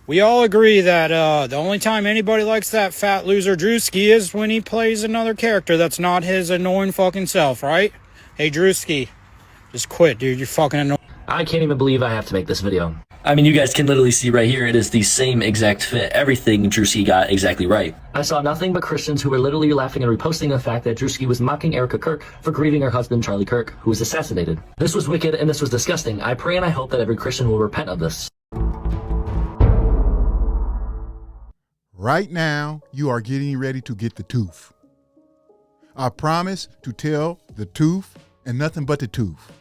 We all agree that the only time anybody likes that fat loser Drewski is when he plays another character that's not his annoying fucking self, right? Hey, Drewski, just quit, dude. You're fucking annoying. I can't even believe I have to make this video. I mean, you guys can literally see right here, it is the same exact fit. Everything Drewski got exactly right. I saw nothing but Christians who were literally laughing and reposting the fact that Druski was mocking Erika Kirk for grieving her husband, Charlie Kirk, who was assassinated. This was wicked and this was disgusting. I pray and I hope that every Christian will repent of this. Right now, you are getting ready to get the tooth. I promise to tell the tooth and nothing but the tooth.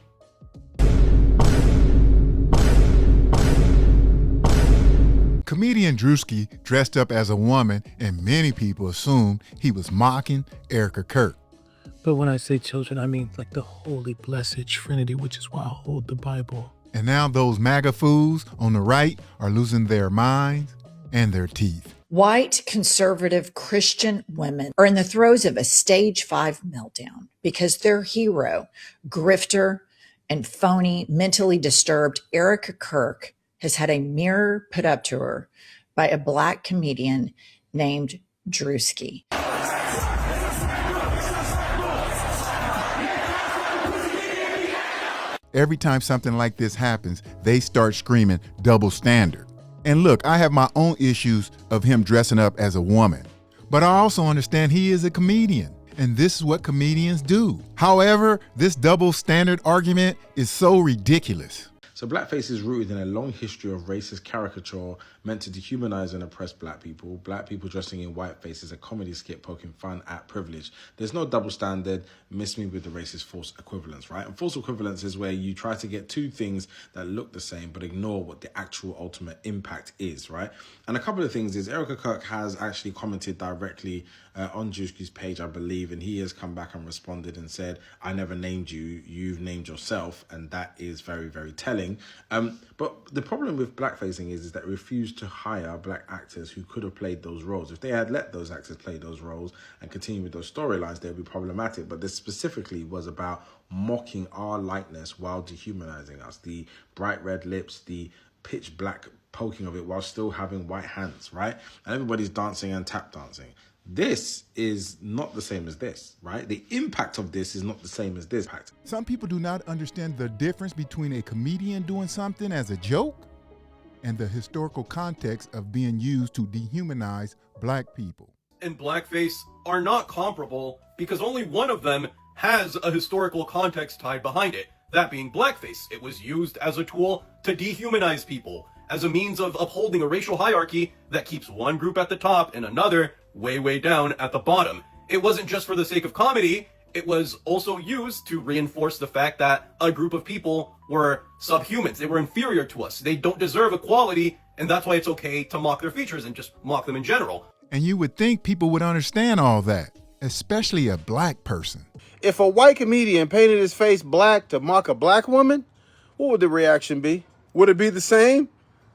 Comedian Druski dressed up as a woman, and many people assumed he was mocking Erika Kirk. But when I say children, I mean like the holy blessed Trinity, which is why I hold the Bible. And now those MAGA fools on the right are losing their minds and their teeth. White, conservative, Christian women are in the throes of a stage 5 meltdown because their hero, grifter, and phony, mentally disturbed Erika Kirk has had a mirror put up to her by a black comedian named Druski. Every time something like this happens, they start screaming double standard. And look, I have my own issues of him dressing up as a woman, but I also understand he is a comedian, and this is what comedians do. However, this double standard argument is so ridiculous. So blackface is rooted in a long history of racist caricature meant to dehumanize and oppress black people. Black people dressing in whiteface is a comedy skit poking fun at privilege. There's no double standard. Miss me with the racist false equivalence, right? And false equivalence is where you try to get two things that look the same but ignore what the actual ultimate impact is, right? And a couple of things is Erika Kirk has actually commented directly on Drewski's page, I believe, and he has come back and responded and said, I never named you, you've named yourself, and that is very, very telling. But the problem with blackfacing is that it refused to hire black actors who could have played those roles. If they had let those actors play those roles and continue with those storylines, they would be problematic. But this specifically was about mocking our likeness while dehumanizing us. The bright red lips, the pitch black poking of it while still having white hands, right? And everybody's dancing and tap dancing. This is not the same as this, right? The impact of this is not the same as this impact. Some people do not understand the difference between a comedian doing something as a joke and the historical context of being used to dehumanize black people. And blackface are not comparable because only one of them has a historical context tied behind it, that being blackface. It was used as a tool to dehumanize people, as a means of upholding a racial hierarchy that keeps one group at the top and another way, way down at the bottom. It wasn't just for the sake of comedy, it was also used to reinforce the fact that a group of people were subhumans. They were inferior to us. They don't deserve equality, and that's why it's okay to mock their features and just mock them in general. And you would think people would understand all that, especially a black person. If a white comedian painted his face black to mock a black woman, what would the reaction be? Would it be the same?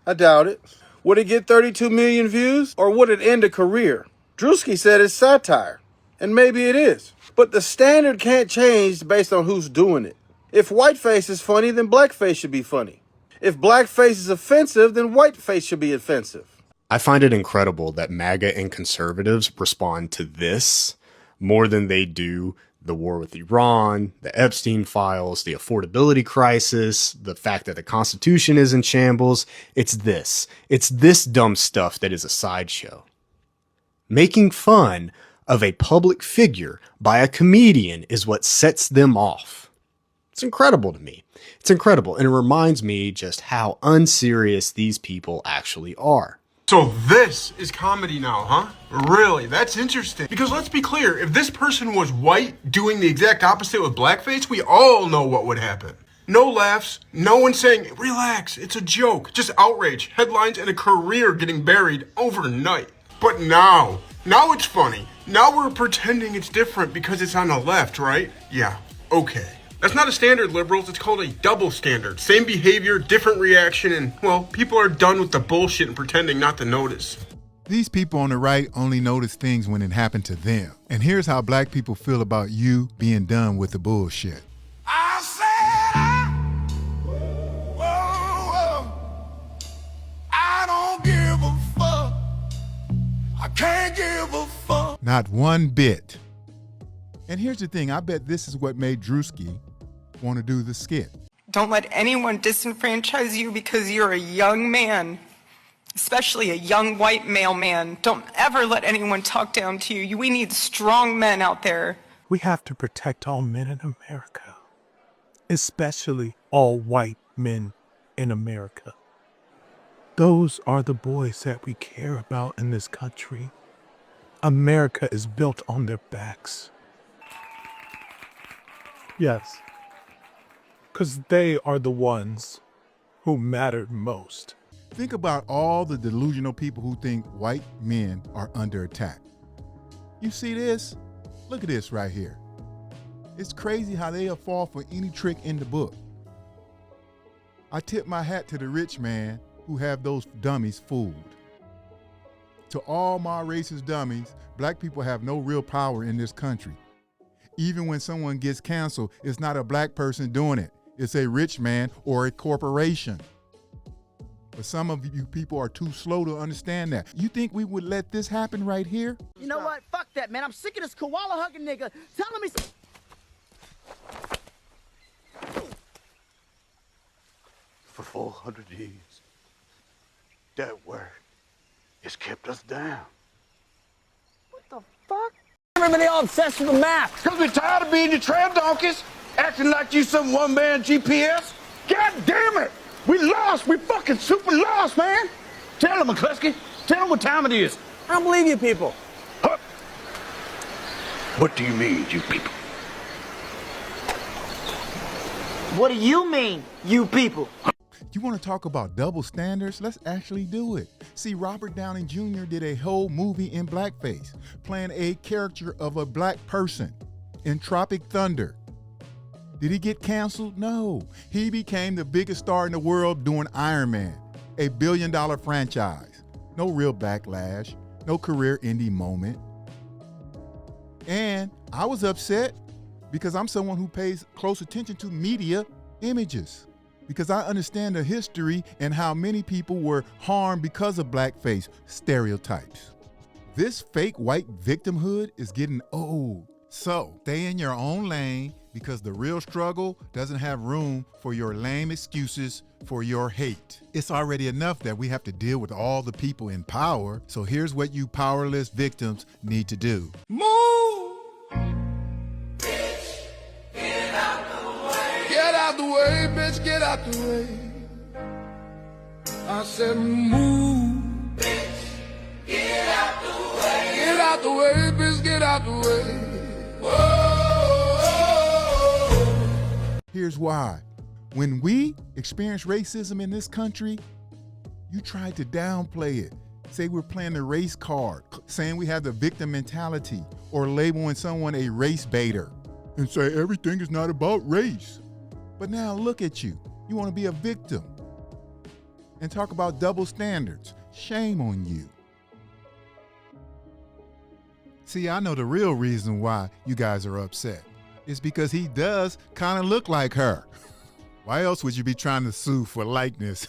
I doubt it. Would it get 32 million views, or would it end a career? Druski said it's satire, and maybe it is. But the standard can't change based on who's doing it. If whiteface is funny, then blackface should be funny. If blackface is offensive, then whiteface should be offensive. I find it incredible that MAGA and conservatives respond to this more than they do the war with Iran, the Epstein files, the affordability crisis, the fact that the Constitution is in shambles. It's this dumb stuff that is a sideshow. Making fun of a public figure by a comedian is what sets them off. It's incredible to me. It's incredible, and it reminds me just how unserious these people actually are. So this is comedy now, huh? Really? That's interesting. Because let's be clear, if this person was white doing the exact opposite with blackface, we all know what would happen. No laughs, no one saying, relax, it's a joke. Just outrage, headlines, and a career getting buried overnight. But now it's funny. Now we're pretending it's different because it's on the left, right? Yeah, okay. That's not a standard, liberals. It's called a double standard. Same behavior, different reaction, and, well, people are done with the bullshit and pretending not to notice. These people on the right only notice things when it happened to them. And here's how black people feel about you being done with the bullshit. I said, I don't give a I can't give a fuck. Not one bit. And here's the thing, I bet this is what made Druski want to do the skit. Don't let anyone disenfranchise you because you're a young man, especially a young white male man. Don't ever let anyone talk down to you. We need strong men out there. We have to protect all men in America, especially all white men in America. Those are the boys that we care about in this country. America is built on their backs. Yes, because they are the ones who mattered most. Think about all the delusional people who think white men are under attack. You see this? Look at this right here. It's crazy how they'll fall for any trick in the book. I tip my hat to the rich man who have those dummies fooled. To all my racist dummies, black people have no real power in this country. Even when someone gets canceled, it's not a black person doing it. It's a rich man or a corporation. But some of you people are too slow to understand that. You think we would let this happen right here? You know what? Fuck that, man. I'm sick of this koala hugging nigga telling me For 400 years, that word has kept us down. What the fuck? Everybody all obsessed with the map. Because we're tired of being the trail donkeys, acting like you some one-man GPS. God damn it! We lost. We fucking super lost, man. Tell them, McCluskey. Tell them what time it is. I don't believe you people. Huh? What do you mean, you people? What do you mean, you people? You want to talk about double standards? Let's actually do it. See, Robert Downey Jr. did a whole movie in blackface, playing a character of a black person in Tropic Thunder. Did he get canceled? No. He became the biggest star in the world doing Iron Man, a billion-dollar franchise. No real backlash, no career-ending moment. And I was upset because I'm someone who pays close attention to media images, because I understand the history and how many people were harmed because of blackface stereotypes. This fake white victimhood is getting old. So stay in your own lane, because the real struggle doesn't have room for your lame excuses for your hate. It's already enough that we have to deal with all the people in power. So here's what you powerless victims need to do. Move! Bitch, get out the way. Get out the way, bitch, get out the way. I said move. Bitch, get out the way. Get out the way, bitch, get out the way. Whoa. Here's why. When we experience racism in this country, you try to downplay it. Say we're playing the race card, saying we have the victim mentality, or labeling someone a race baiter, and say everything is not about race. But now look at you. You want to be a victim and talk about double standards. Shame on you. See, I know the real reason why you guys are upset. It's because he does kind of look like her. Why else would you be trying to sue for likeness?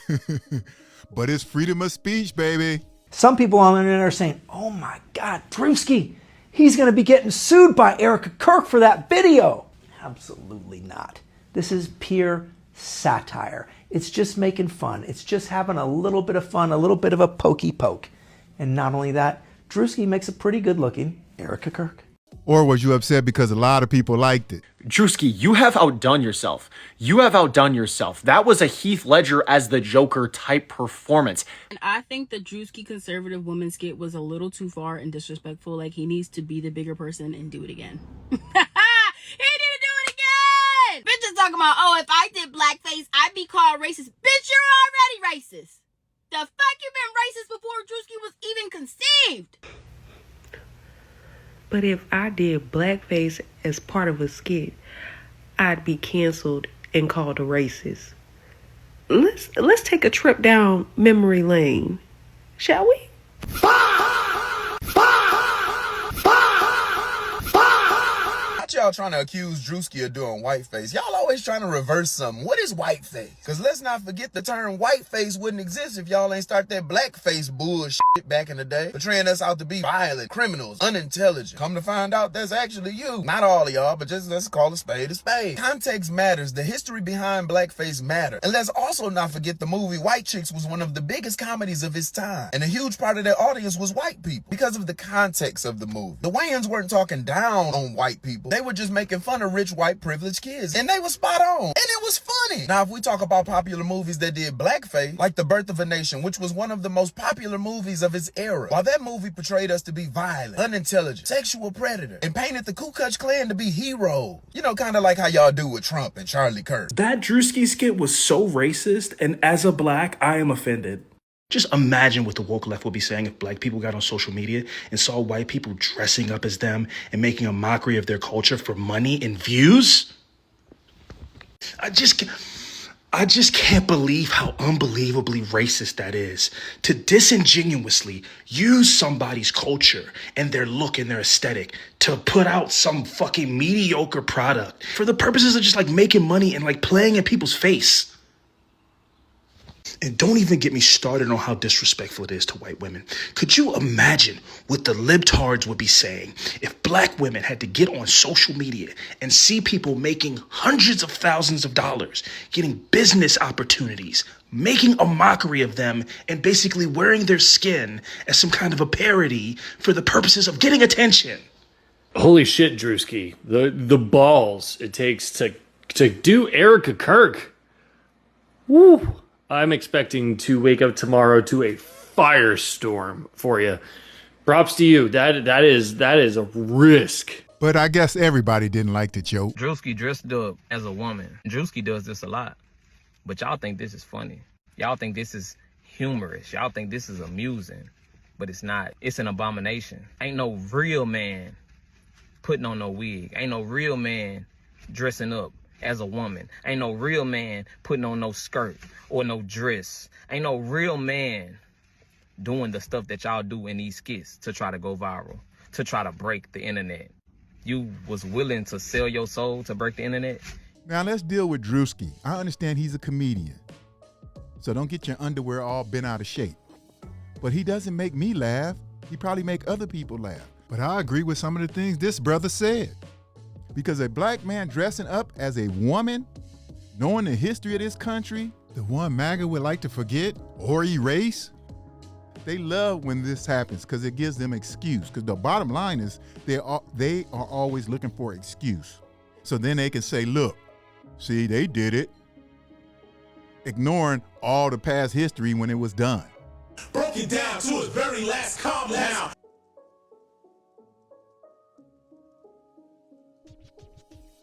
But it's freedom of speech, baby. Some people on the internet are saying, oh my God, Druski, he's going to be getting sued by Erika Kirk for that video. Absolutely not. This is pure satire. It's just making fun. It's just having a little bit of fun, a little bit of a pokey poke. And not only that, Druski makes a pretty good looking Erika Kirk. Or was you upset because a lot of people liked it? Druski, you have outdone yourself. You have outdone yourself. That was a Heath Ledger as the Joker type performance. And I think the Druski conservative woman skit was a little too far and disrespectful. Like, he needs to be the bigger person and do it again. He need to do it again! Bitches talking about, oh, if I did blackface, I'd be called racist. Bitch, you're already racist. The fuck, you've been racist before Druski was even conceived. But if I did blackface as part of a skit, I'd be canceled and called a racist. Let's take a trip down memory lane, shall we? Watch y'all trying to accuse Druski of doing whiteface? Y'all always trying to reverse something. What is whiteface? Because let's not forget the term whiteface wouldn't exist if y'all ain't start that blackface bullshit back in the day, portraying us out to be violent, criminals, unintelligent. Come to find out that's actually you. Not all of y'all, but just let's call a spade a spade. Context matters. The history behind blackface matter. And let's also not forget the movie White Chicks was one of the biggest comedies of its time. And a huge part of their audience was white people because of the context of the movie. The Wayans weren't talking down on white people. They were just making fun of rich white privileged kids. And they were spot on. And it was funny. Now, if we talk about popular movies that did blackface, like The Birth of a Nation, which was one of the most popular movies of its era. While that movie portrayed us to be violent, unintelligent, sexual predator, and painted the Ku Klux Klan to be heroes. You know, kind of like how y'all do with Trump and Charlie Kirk. That Druski skit was so racist, and as a black, I am offended. Just imagine what the woke left would be saying if black people got on social media and saw white people dressing up as them and making a mockery of their culture for money and views. I just can't believe how unbelievably racist that is. To disingenuously use somebody's culture and their look and their aesthetic to put out some fucking mediocre product for the purposes of just like making money and like playing in people's face. And don't even get me started on how disrespectful it is to white women. Could you imagine what the libtards would be saying if black women had to get on social media and see people making hundreds of thousands of dollars, getting business opportunities, making a mockery of them, and basically wearing their skin as some kind of a parody for the purposes of getting attention? Holy shit, Drewski. The balls it takes to do Erika Kirk. Woo! I'm expecting to wake up tomorrow to a firestorm for you. Props to you. That is a risk. But I guess everybody didn't like the joke. Druski dressed up as a woman. Drewski does this a lot. But y'all think this is funny. Y'all think this is humorous. Y'all think this is amusing. But it's not. It's an abomination. Ain't no real man putting on no wig. Ain't no real man dressing up as a woman. Ain't no real man putting on no skirt or no dress. Ain't no real man doing the stuff that y'all do in these skits to try to go viral, to try to break the internet. You was willing to sell your soul to break the internet? Now let's deal with Druski. I understand he's a comedian, so don't get your underwear all bent out of shape. But he doesn't make me laugh. He probably make other people laugh. But I agree with some of the things this brother said. Because a black man dressing up as a woman, knowing the history of this country, the one MAGA would like to forget or erase, they love when this happens because it gives them excuse. Because the bottom line is they are always looking for excuse. So then they can say, look, see, they did it, ignoring all the past history when it was done. Broke it down to its very last compound.